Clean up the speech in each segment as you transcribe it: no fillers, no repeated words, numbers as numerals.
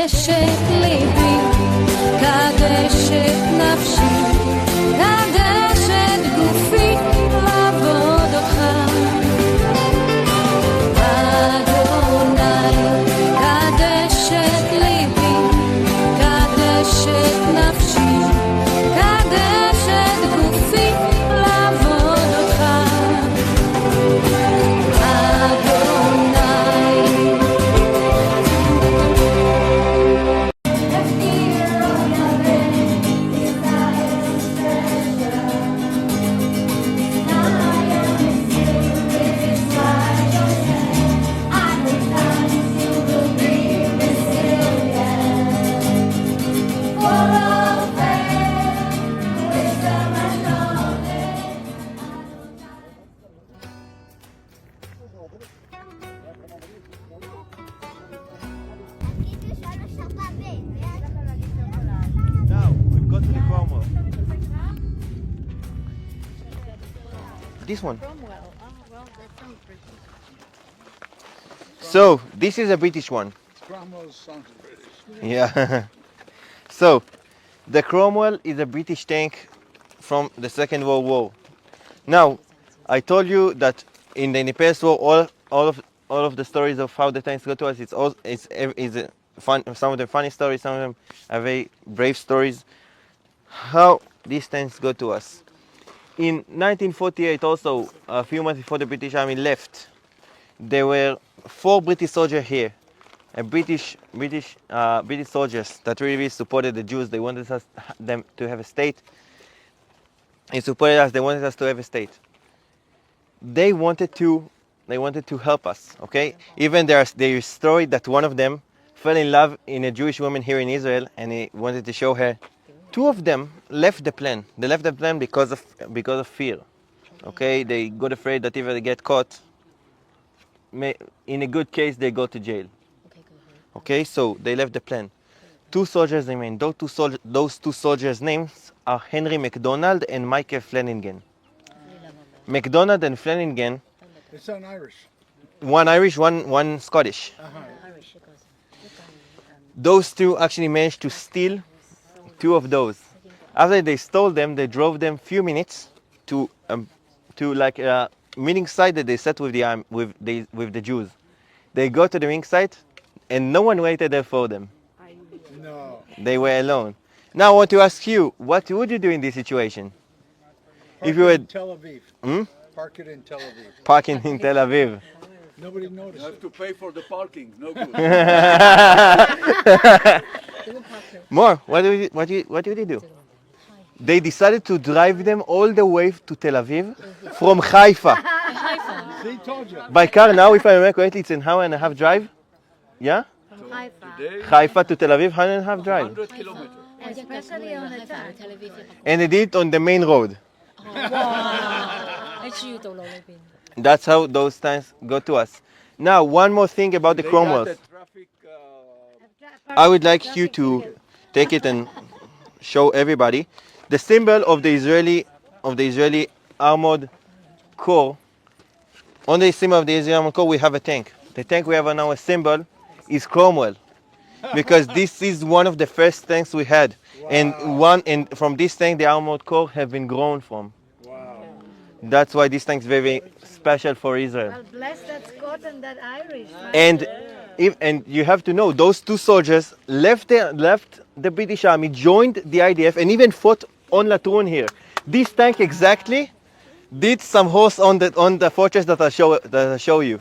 קדש את ליבי, קדש את נפשי, קדש את גופי לעבוד אותך. אדוני, קדש את ליבי, קדש את נפשי, קדש את גופי לעבוד אותך. This one. So this is a British one. Cromwell sounds British. Yeah. So the Cromwell is a British tank from the Second World War. Now, I told you that in the Independence War, all of the stories of how the tanks got to us, it's fun. Some of them funny stories, some of them are very brave stories. How these tanks got to us. In 1948, also a few months before the British Army left, there were 4 British soldiers here. British soldiers that really supported the Jews. They wanted them to have a state. They supported us. They wanted us to have a state. They wanted to help us. Okay. Even there's story that one of them fell in love in a Jewish woman here in Israel, and he wanted to show her. 2 of them left the plan. They left the plan because of fear. Okay. They got afraid that if they get caught, in a good case they go to jail. Okay, so they left the plan. 2 soldiers remained. Those two soldiers' names are Henry MacDonald and Michael Flanagan. MacDonald and Flanagan. They sound Irish. One Irish, one Scottish. Those 2 actually managed to steal 2 of those. After they stole them, they drove them few minutes to like a meeting site that they set with the Jews. They go to the meeting site, and no one waited there for them. No. They were alone. Now I want to ask you, what would you do in this situation? If you were in Tel Aviv. Park it in Tel Aviv. Parking in Tel Aviv. Nobody noticed. You have to pay for the parking. No good. More. What did they do? They decided to drive them all the way to Tel Aviv from Haifa. They told you. By car now, if I remember correctly, it's an hour and a half drive. Yeah? Today, Haifa to Tel Aviv, 1.5 drive. 100 kilometers. Especially on the time. And they did it on the main road. That's how those times go to us. Now, one more thing about the Cromwells. I would like you to take it and show everybody the symbol of the Israeli armored corps. On the symbol of the Israeli armored corps, we have a tank. The tank we have on our symbol is Cromwell, because this is one of the first tanks we had. Wow. And from this tank, the armored corps have been grown from. Wow. That's why this tank is very, very special for Israel. Well, bless that Scot and that Irish. And you have to know, those 2 soldiers left the British Army, joined the IDF, and even fought on Latrun here. This tank exactly did some horse on the fortress that I'll show you.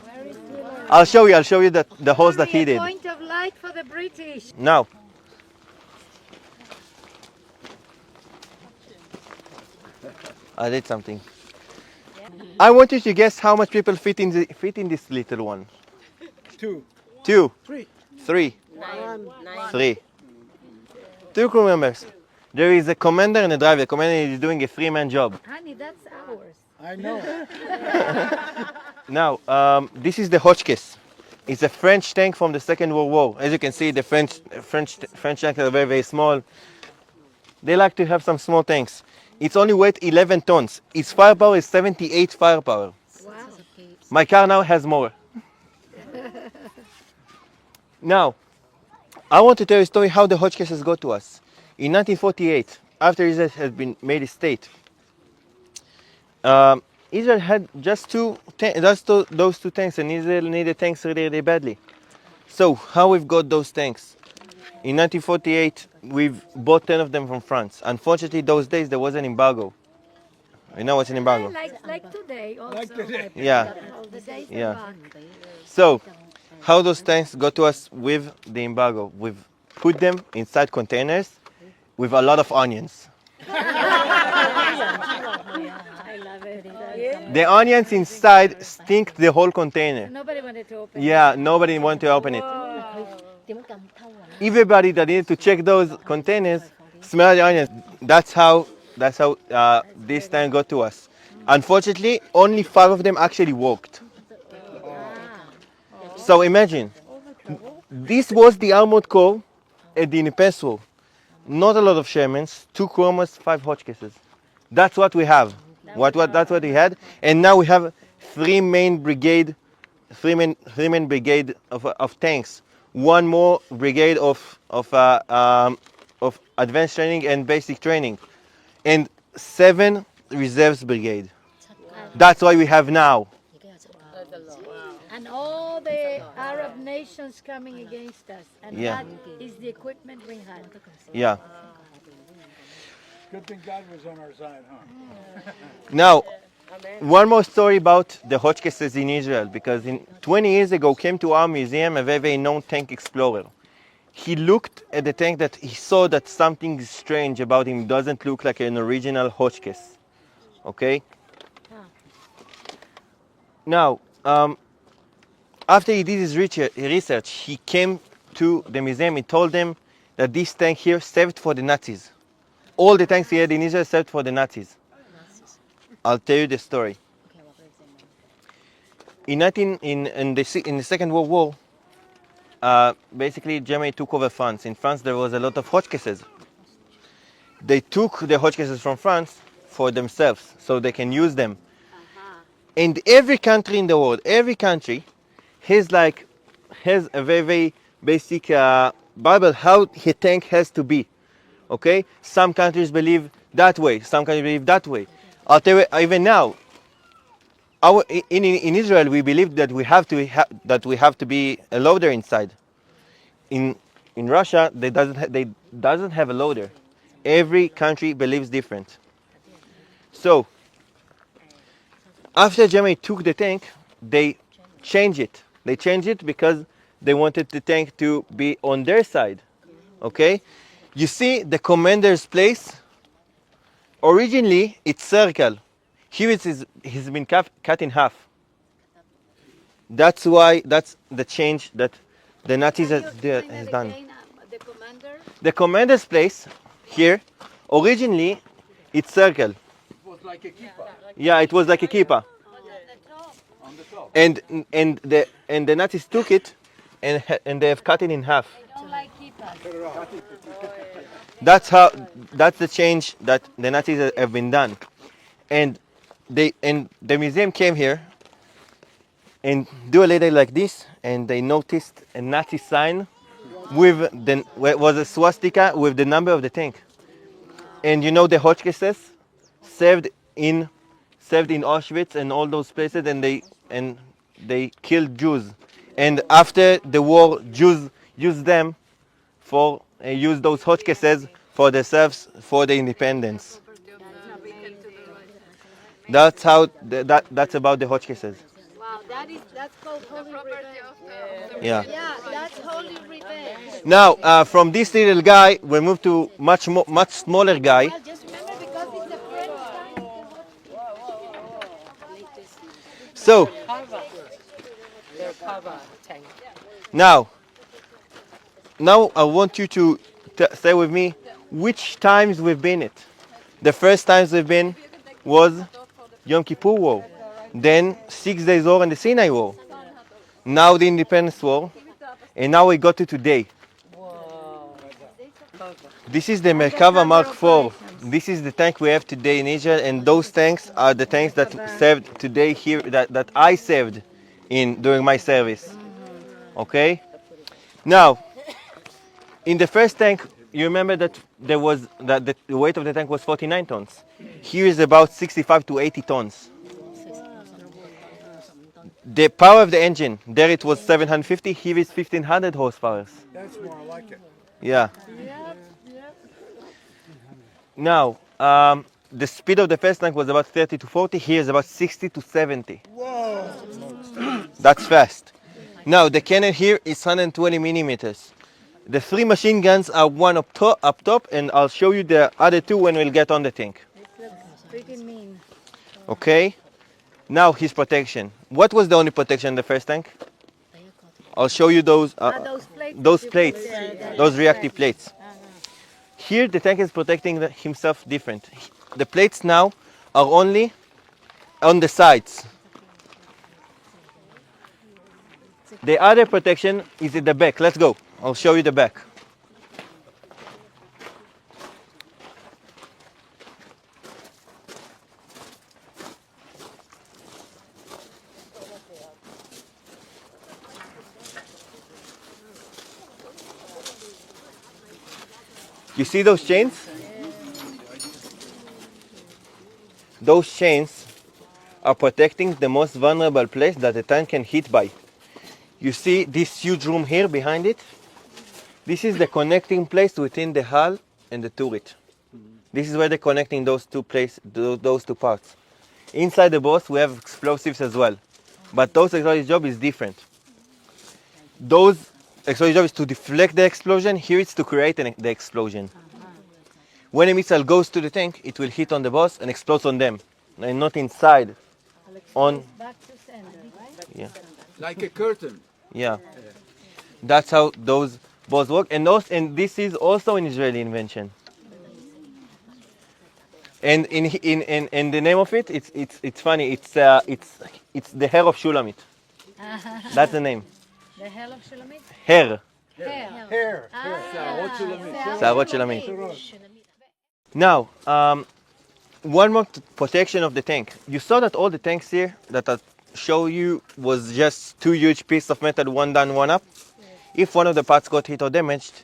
I'll show you the horse that he did. Point of light for the British. Now, I did something. I want you to guess how much people fit in this little one. 2. 2. 3. 3. 9. 3. 2 crew members. There is a commander and a driver. The commander is doing a 3-man job. Honey, that's ours. I know. Now, this is the Hotchkiss. It's a French tank from the Second World War. As you can see, the French tanks are very, very small. They like to have some small tanks. Its only weight 11 tons. Its firepower is 78 firepower. Wow. My car now has more. Now, I want to tell you a story how the Hotchkisses got to us. In 1948, after Israel had been made a state, Israel had just those two tanks, and Israel needed tanks really, really badly. So how we've got those tanks? In 1948, we've bought 10 of them from France. Unfortunately, those days there was an embargo. You know what's an embargo? Like today also. Like today. Yeah, All the days are yeah. back. So how those tanks got to us with the embargo? We've put them inside containers with a lot of onions. I love it. The onions inside stink the whole container. Nobody wanted to open Yeah, nobody wanted to open it. Everybody that needed to check those containers smelled the onions. That's how this tank got to us. Unfortunately, only 5 of them actually worked. So imagine, this was the armored core at the Independence War. Not a lot of Shermans, 2 Chromas, 5 Hotchkisses. That's what we have. That's what we had, and now we have 3 main brigade of tanks, 1 more brigade of advanced training and basic training, and 7 reserves brigade. That's what we have now. And all the Arab nations coming against us. And Yeah. that is the equipment we had. Yeah. Good thing God was on our side, huh? Now, one more story about the Hotchkisses in Israel, because 20 years ago came to our museum a very, very known tank explorer. He looked at the tank that he saw that something is strange about him. Doesn't look like an original Hotchkiss. Okay? Now, after he did his research, he came to the museum. He told them that this tank here served for the Nazis. All the tanks he had in Israel served for the Nazis. I'll tell you the story. In the Second World War, basically Germany took over France. In France there was a lot of Hotchkisses. They took the Hotchkisses from France for themselves, so they can use them. And every country in the world, every country has a very, very basic Bible how a tank has to be. Okay? Some countries believe that way, some countries believe that way. I'll tell you, even now, in Israel we believe that we have to be a loader inside. In Russia they doesn't have a loader. Every country believes different. So after Germany took the tank, they changed it. They changed it because they wanted the tank to be on their side. Okay? You see the commander's place? Originally it's circle. Here it's been cut in half. That's the change that the Nazis has done. The commander? The commander's place here, originally it's circle. It was like a kippah Yeah, it was like a kippah. on the top. And the Nazis took it and they have cut it in half. Don't like keepers. That's the change that the Nazis have been done. And the museum came here and do a little like this, and they noticed a Nazi sign was a swastika with the number of the tank. And you know the Hotchkisses served in Auschwitz and all those places, and they killed Jews. And after the war, Jews used them use those Hotchkisses for themselves, for the independence. That's about the Hotchkisses. Wow, that's called holy revenge. Yeah. Yeah, that's holy revenge. Now, from this little guy, we move to much smaller guy. Well, just remember because it's a French time. So now I want you to say with me which times we've been it. The first times we've been was Yom Kippur War, then 6 Days War and the Sinai War, now the Independence War, and now we got to today. This is the Merkava Mark IV. This is the tank we have today in Israel, and those tanks are the tanks that served today here, that I served in during my service. Okay? Now, In the first tank, you remember that the weight of the tank was 49 tons. Here is about 65 to 80 tons. The power of the engine, there it was 750, here is 1500 horsepower. That's more like it. Yeah. Now, the speed of the first tank was about 30 to 40, here is about 60 to 70. Whoa! That's fast. Now, the cannon here is 120 millimeters. The 3 machine guns are one up top, and I'll show you the other 2 when we'll get on the tank. It looks pretty mean. Okay? Now, his protection. What was the only protection in the first tank? I'll show you those Those plates. those that you plates, put there, those reactive plates. Here, the tank is protecting himself different. The plates now are only on the sides. The other protection is at the back. Let's go. I'll show you the back. You see those chains? Those chains are protecting the most vulnerable place that the tank can hit by. You see this huge room here behind it? This is the connecting place between the hull and the turret. This is where they're connecting those two parts. Inside the boss we have explosives as well, but those explosives job is different. Those explosive job is to deflect the explosion, here it's to create the explosion. When a missile goes to the tank, it will hit on the boss and explode on them, and not inside. On, Back to sender, right? yeah. Like a curtain. Yeah, that's how those bows work, and this is also an Israeli invention. And in the name of it, it's funny. It's the hair of Shulamit. That's the name. The hell of Shulamit? Hair. Hair. Here. Sarot Shulamit. Now, one more protection of the tank. You saw that all the tanks here that I show you was just 2 huge pieces of metal, one down, one up. If one of the parts got hit or damaged,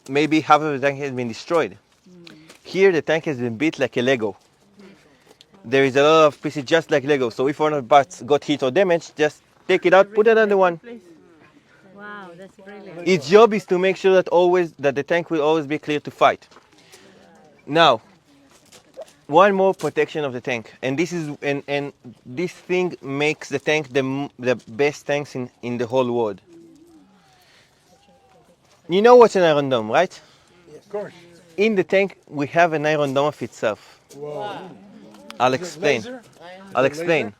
maybe half of the tank has been destroyed. Here the tank has been built like a Lego. There is a lot of pieces just like Lego, so if one of the parts got hit or damaged, just take it out, put another one. Wow, that's brilliant. Its job is to make sure that the tank will always be clear to fight. Now, one more protection of the tank, and this thing makes the tank the best tanks in the whole world. You know what's an iron dome, right? Of course. In the tank we have an iron dome of itself. Whoa. I'll explain. Laser? I'll explain.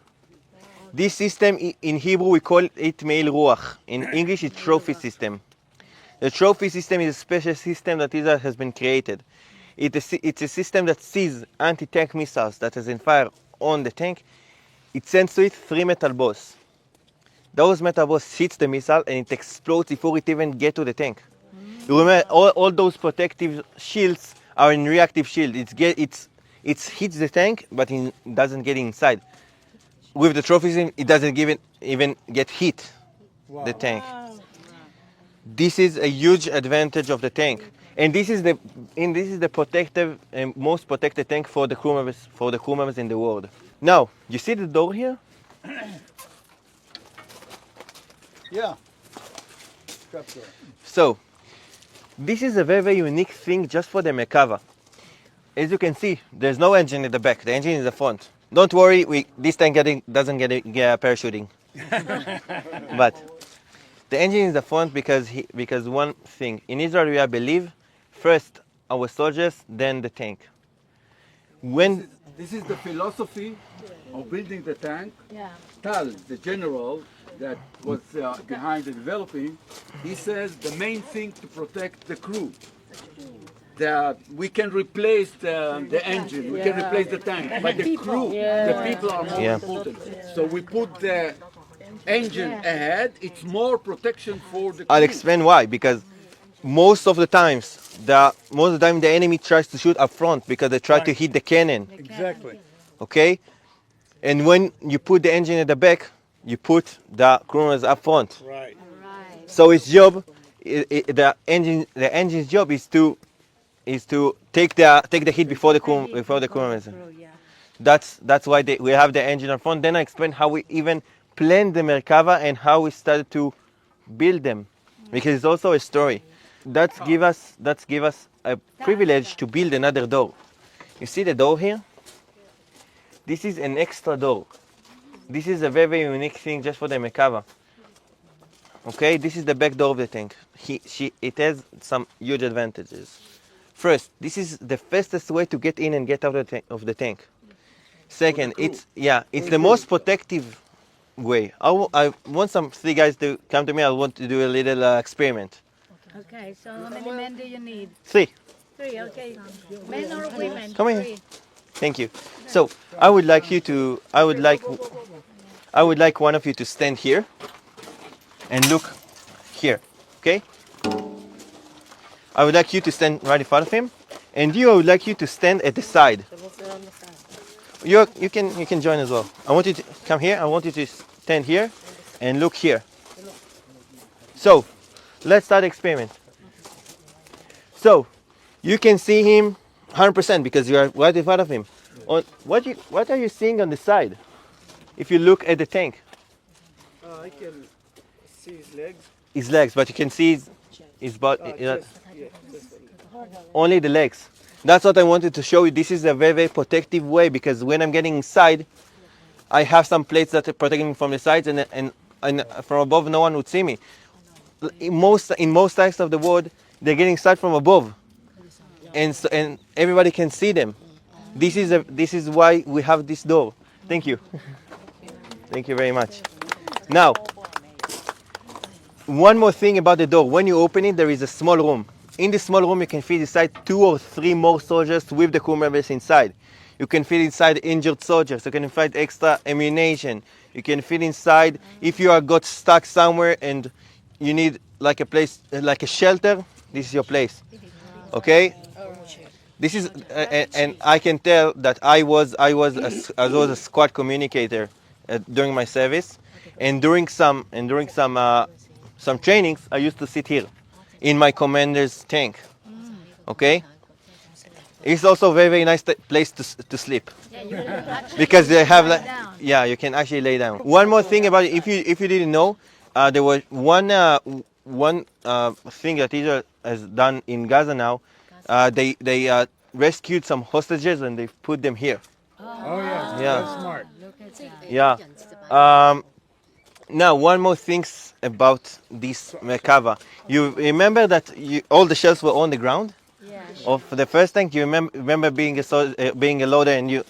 This system, in Hebrew we call it Meil Ruach. In English it's trophy system. The trophy system is a special system that Israel has been created. It's a system that sees anti-tank missiles that has been fired on the tank. It sends to it 3 metal balls. Those metal balls hits the missile and it explodes before it even gets to the tank. You remember, all those protective shields are in reactive shield. It hits the tank, but it doesn't get inside. With the trophy system, it doesn't even get hit the tank. This is a huge advantage of the tank, and this is the protective and most protected tank for the crew members in the world. Now, you see the door here? Yeah. Trap door. So, this is a very, very unique thing just for the Merkava. As you can see, there's no engine at the back. The engine is the front. Don't worry, this tank doesn't get parachuting. But the engine is the front because one thing. In Israel, we believe first our soldiers, then the tank. This is the philosophy of building the tank. Yeah. Tal, the general that was behind the developing, he says the main thing to protect the crew. We can replace the engine, we can replace the tank, but the crew, the people are more important. So we put the engine ahead, it's more protection for the crew. I'll explain why. Because most of the time the enemy tries to shoot up front because they try to hit the cannon. Exactly. Okay? And when you put the engine at the back, you put the crew members up front. Right. So its job the engine's job is to take the heat before the coolant. That's why we have the engine up front. Then I explain how we even planned the Merkava and how we started to build them, because it's also a story. That's give us a privilege to build another door. You see the door here? This is an extra door. This is a very, very unique thing just for the Merkava. Okay, this is the back door of the tank. It has some huge advantages. First, this is the fastest way to get in and get out of the tank. Second, it's the most protective way. I want some 3 guys to come to me. I want to do a little experiment. Okay, so how many men do you need? 3. 3, okay. Men or women? Come here. 3. Thank you. So I would like one of you to stand here and look here. Okay? I would like you to stand right in front of him, and I would like you to stand at the side. You can join as well. I want you to come here. I want you to stand here and look here. So let's start the experiment. So you can see him 100% because you are right in front of him. What are you seeing on the side? If you look at the tank, I can see his legs. his legs, but you can see his body. Only the legs. That's what I wanted to show you. This is a very, very protective way, because when I'm getting inside, I have some plates that are protecting me from the sides, and from above no one would see me. In most sides of the world, they're getting inside from above, and everybody can see them. This is why we have this door. Thank you. Thank you very much. Now, one more thing about the door. When you open it, there is a small room. In this small room, you can fit inside 2 or 3 more soldiers with the crew members inside. You can fit inside injured soldiers. You can fit extra ammunition. You can fit inside if you got stuck somewhere and you need like a place, like a shelter. This is your place. Okay. This is and I can tell that I was a squad communicator during my service, and during some trainings I used to sit here in my commander's tank. Okay. It's also a very, very nice place to sleep, because they have you can actually lay down. One more thing about it, if you didn't know, there was one thing that Israel has done in Gaza now. They rescued some hostages and they put them here. Oh yeah. Yeah. Smart. Yeah. Now, one more thing about this Merkava. You remember that all the shells were on the ground? Yeah. Of the first tank. You remember being a loader, and you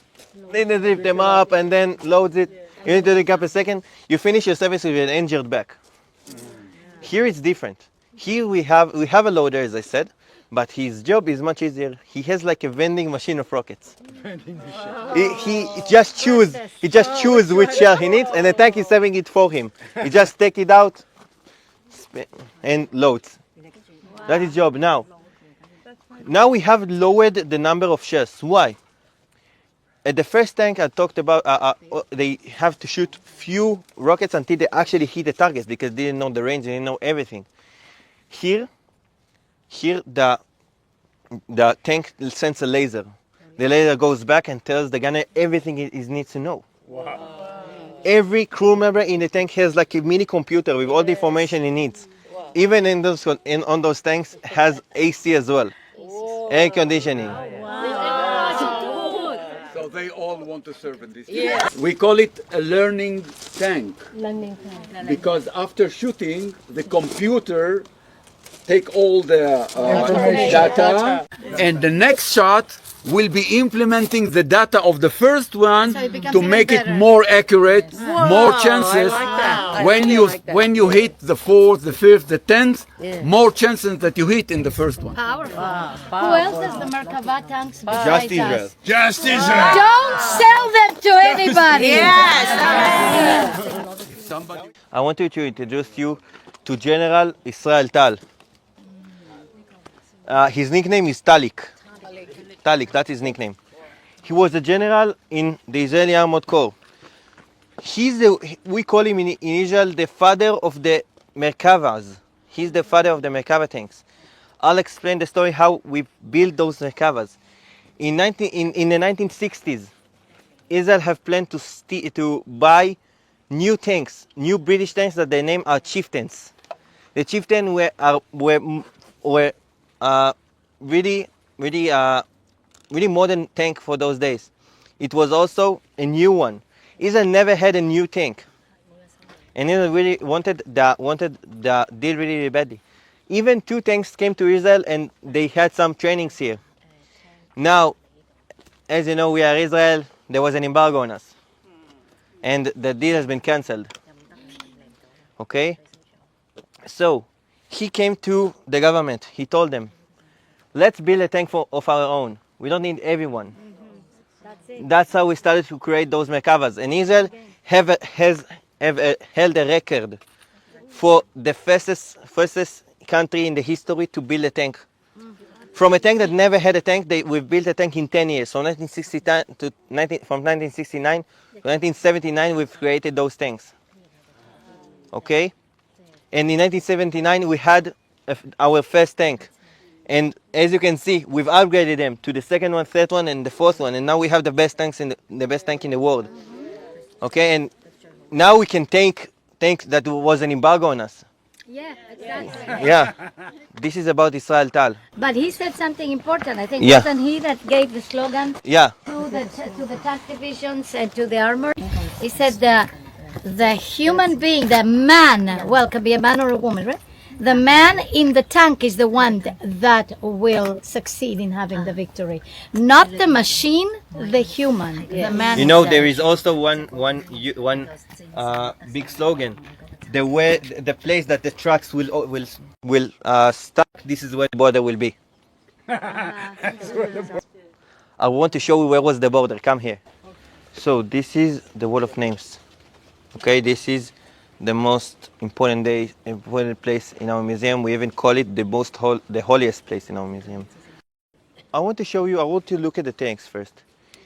lift them up and then loads it. You need to take up a second. You finish your service with an injured back. Here it's different. Here we have a loader, as I said, but his job is much easier. He has like a vending machine of rockets. He just choose which shell he needs, and the tank is serving it for him. He just take it out and loads. That is his job. Now we have lowered the number of shells. Why? At the first tank I talked about, they have to shoot few rockets until they actually hit the targets, because they didn't know the range, they didn't know everything. Here the tank sends a laser. The laser goes back and tells the gunner everything he needs to know. Wow. Every crew member in the tank has like a mini computer with all the information he needs. Wow. Even on those tanks has AC as well, air conditioning. So they all want to serve in this. Yes. We call it a learning tank. Because after shooting, the computer take all the data, and the next shot will be implementing the data of the first one to make it more accurate, more chances. When you hit the 4th, the 5th, the 10th, more chances that you hit in the first one. Powerful. Who else has the Merkava tanks besides Just Israel. us? Just Israel. Don't sell them to anybody. I wanted to introduce you to General Israel Tal. His nickname is Talik. Talik, that's his nickname. He was a general in the Israeli Armored Corps. We call him in Israel the father of the Merkavas. He's the father of the Merkava tanks. I'll explain the story how we built those Merkavas. In the 1960s, Israel have planned to buy new tanks, new British tanks that they name are chieftains. The chieftains were really really modern tank for those days. It was also a new one. Israel never had a new tank, and Israel really wanted the deal really badly. Even two tanks came to Israel, and they had some trainings here. Now, as you know, we are Israel. There was an embargo on us, and the deal has been cancelled. Okay, so he came to the government. He told them, "Let's build a tank of our own. We don't need everyone." That's it. That's how we started to create those Merkavas. And Israel held a record for the fastest country in the history to build a tank. From a tank that never had a tank, we've built a tank in 10 years. From 1969 to 1979, we've created those tanks. Okay? And in 1979, we had our first tank. And as you can see, we've upgraded them to the second one, third one, and the fourth one. And now we have the best tanks the best tank in the world. Okay, and now we can tank that was an embargo on us. Yeah, exactly. Yeah, this is about Israel Tal. But he said something important. I think Yeah. wasn't he that gave the slogan Yeah, to the tank divisions and to the armor? He said the human being, the man, well, can be a man or a woman, right? The man in the tank is the one that will succeed in having the victory, not the machine, the human, the man. you know himself. there is also one big slogan. The place that the trucks will stop. This is where the border will be. I want to show you where was the border. Come here. So this is the wall of names. Okay, this is the most important place in our museum. We even call it the holiest place in our museum. I want to look at the tanks first.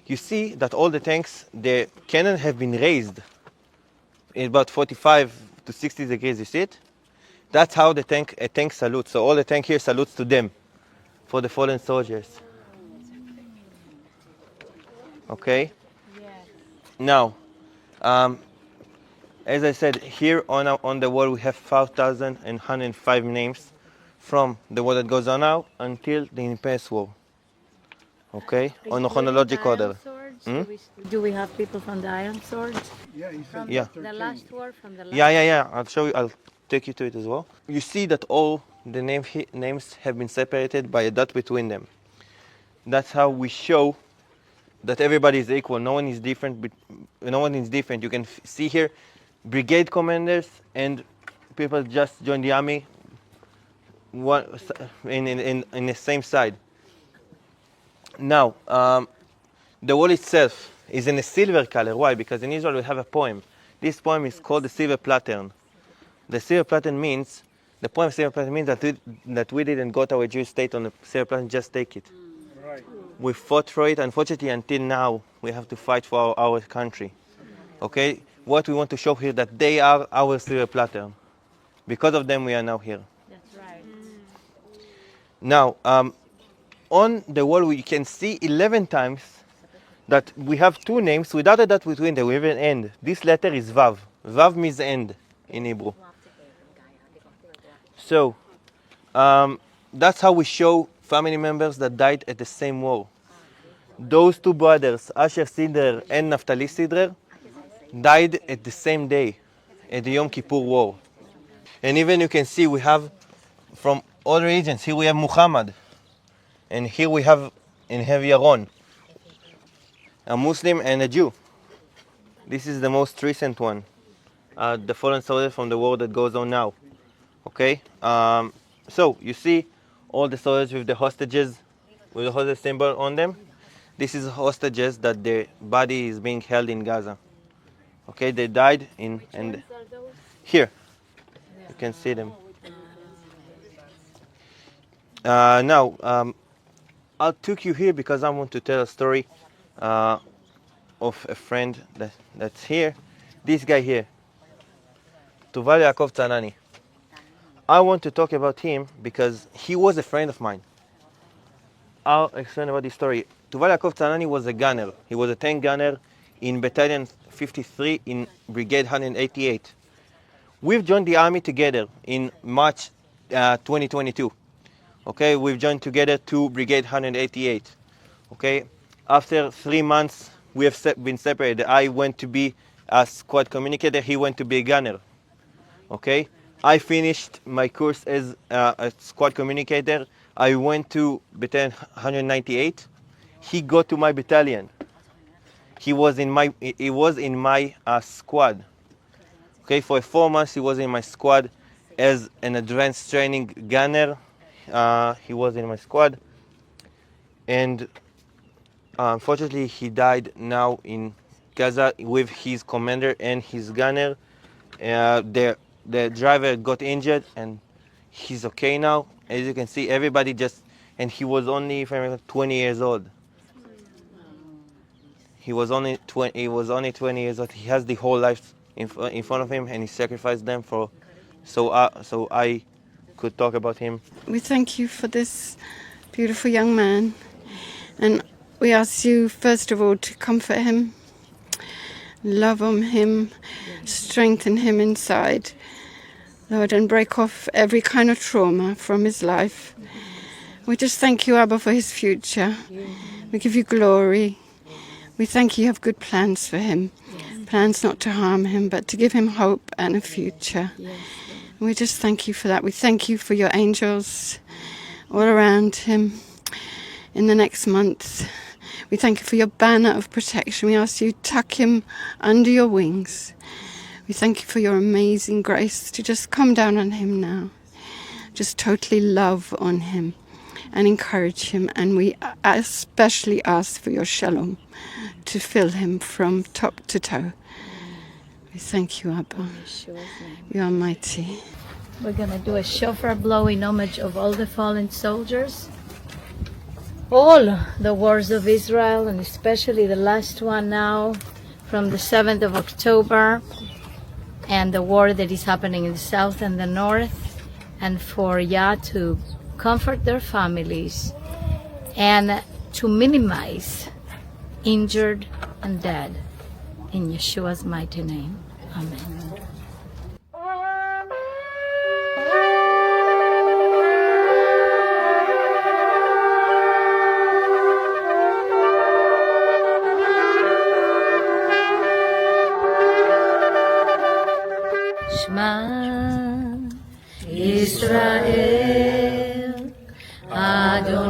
You see that all the tanks, the cannon have been raised in about 45 to 60 degrees. You see it? That's how a tank salutes. So all the tank here salutes to them, for the fallen soldiers. Okay. Now, as I said, here on the wall we have 5,105 names from the war that goes on now until the Independence War. Okay, on a chronological order. Do we have people from the Iron Swords? Yeah, he said Yeah. The last war from the last. Yeah. I'll show you. I'll take you to it as well. You see that all the names have been separated by a dot between them. That's how we show that everybody is equal. No one is different. No one is different. You can see here brigade commanders and people just joined the army in the same side. Now, the wall itself is in a silver color. Why? Because in Israel we have a poem. This poem is called the Silver Plattern. The Silver Plattern means, the poem Silver Plattern means that we didn't got our Jewish state on the Silver Plattern, just take it. right. We fought for it. Unfortunately, until now, we have to fight for our country. Okay? What we want to show here that they are our Silver Plattern. Because of them, we are now here. That's right. Now, on the wall, you can see 11 times that we have two names without a dot between them. We have an end. This letter is Vav. Vav means end in Hebrew. So, that's how we show family members that died at the same war. Those two brothers, Asher Sidrer and Naftali Sidrer, died at the same day, at the Yom Kippur War. And even you can see we have from all regions. Here we have Muhammad, and here we have Yaron, a Muslim and a Jew. This is the most recent one, the fallen soldiers from the war that goes on now. Okay, so you see all the soldiers with the hostages, with the hostage symbol on them. This is hostages that their body is being held in Gaza. Okay, they died and here you can see them. Now, I took you here because I want to tell a story of a friend that's here. This guy here, Tuval Yaakov Tzanani. I want to talk about him because he was a friend of mine. I'll explain about this story. Tuval Yaakov Tzanani was a gunner. He was a tank gunner in Battalion 53 in Brigade 188. We've joined the army together in March 2022. Okay, we've joined together to Brigade 188. Okay, after 3 months, we have been separated. I went to be a squad communicator. He went to be a gunner. Okay, I finished my course as a squad communicator. I went to Battalion 198. He got to my battalion. He was in my squad. Okay, for 4 months he was in my squad as an advanced training gunner. He was in my squad, and unfortunately he died now in Gaza with his commander and his gunner. The driver got injured and he's okay now. As you can see, everybody and he was only, if I remember, 20 years old. He was only 20 years old. He has the whole life in front of him, and he sacrificed them so I could talk about him. We thank you for this beautiful young man, and we ask you first of all to comfort him, love on him, strengthen him inside, Lord, and break off every kind of trauma from his life. We just thank you, Abba, for his future. We give you glory. We thank you have good plans for him, plans not to harm him, but to give him hope and a future. We just thank you for that. We thank you for your angels all around him in the next month. We thank you for your banner of protection. We ask you to tuck him under your wings. We thank you for your amazing grace to just come down on him now. Just totally love on him and encourage him. And we especially ask for your shalom to fill him from top to toe. We thank you, Abba. You are mighty. We're going to do a shofar blow in homage of all the fallen soldiers. All the wars of Israel, and especially the last one now from the 7th of October, and the war that is happening in the south and the north, and for Yah to comfort their families and to minimize injured and dead. In Yeshua's mighty name. Amen. Shema Israel Adonai